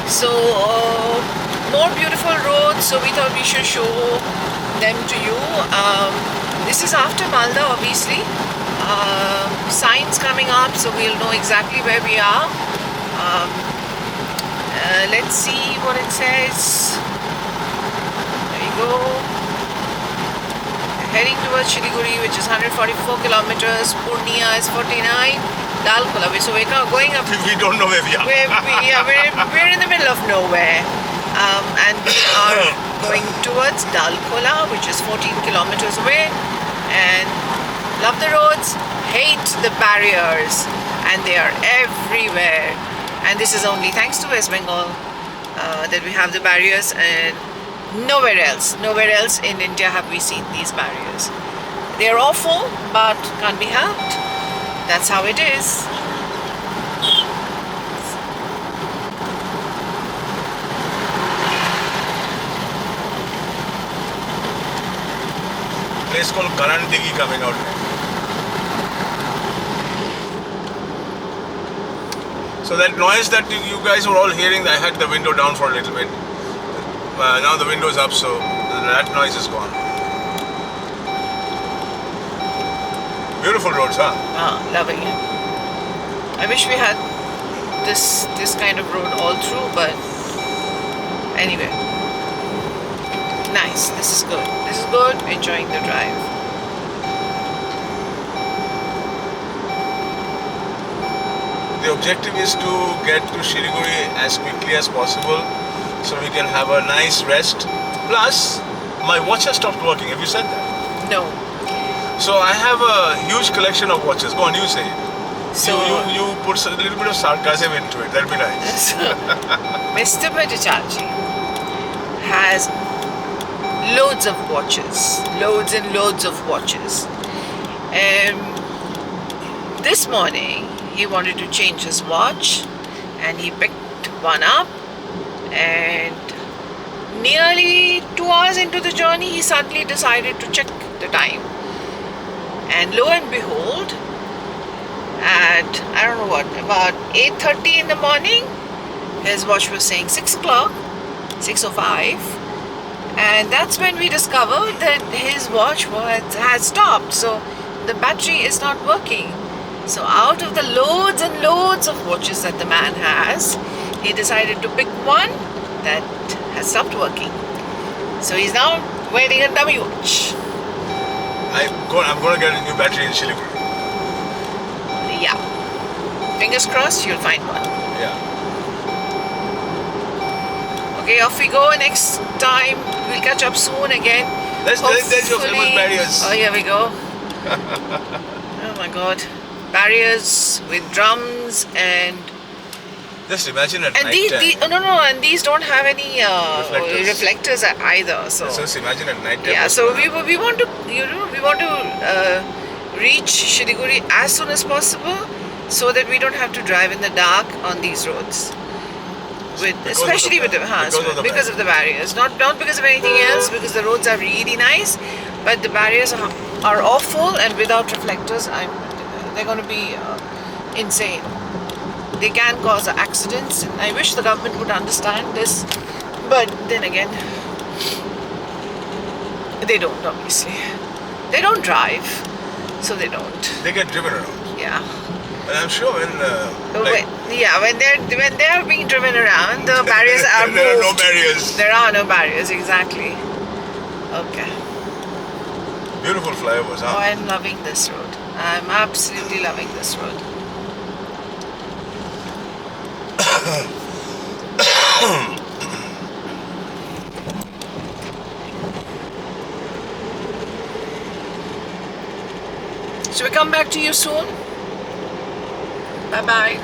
So more beautiful roads, so we thought we should show them to you. This is after Malda, obviously. Signs coming up, so we'll know exactly where we are. Let's see what it says. There you go. Heading towards Shiliguri, which is 144 kilometers. Purnia is 49. Dalkola. So we're going up. We don't know where we are. We're in the middle of nowhere. And we are going towards Dalkola, which is 14 kilometers away. And love the roads, hate the barriers, and they are everywhere. And this is only thanks to West Bengal that we have the barriers, and nowhere else in India have we seen these barriers. They are awful, but can't be helped. That's how it is. Place called Karandigi coming out there. So that noise that you guys were all hearing, I had the window down for a little bit. Now the window's up, so that noise is gone. Beautiful roads, huh? Loving it. I wish we had this kind of road all through, but anyway. Nice. This is good. This is good. Enjoying the drive. The objective is to get to Shiliguri as quickly as possible so we can have a nice rest. Plus, my watch has stopped working. Have you said that? No. So I have a huge collection of watches. Go on, you say it. So you put a little bit of sarcasm into it. That'll be nice. Mr. Bhattacharjee has loads of watches. Loads and loads of watches. This morning, he wanted to change his watch, and he picked one up, and nearly 2 hours into the journey, he suddenly decided to check the time. And lo and behold, at, I don't know what, about 8:30 in the morning, his watch was saying 6 o'clock, 6:05, and that's when we discovered that his watch had stopped, so the battery is not working. So out of the loads and loads of watches that the man has, he decided to pick one that has stopped working. So he's now wearing a dummy watch. I'm going to get a new battery in Shiliguri. Yeah. Fingers crossed you'll find one. Yeah. Okay, off we go. Next time we'll catch up soon again. There's your famous barriers. Oh, here we go. Oh my God. Barriers with drums and just imagine at and night time. And these don't have any reflectors either. So just imagine at night time. Yeah, so we want to reach Shiliguri as soon as possible, so that we don't have to drive in the dark on these roads. Especially because of the barriers, not because of anything else. Because the roads are really nice, but the barriers are awful, and without reflectors, they're going to be insane. They can cause accidents, and I wish the government would understand this, but then again, they don't. Obviously, they don't drive, so they don't. They get driven around. Yeah. And I'm sure when when they're being driven around, the barriers are moved. There are no barriers. There are no barriers, exactly. Okay. Beautiful flyovers, huh? Oh, I'm loving this road. I'm absolutely loving this road. Shall we come back to you soon? Bye-bye.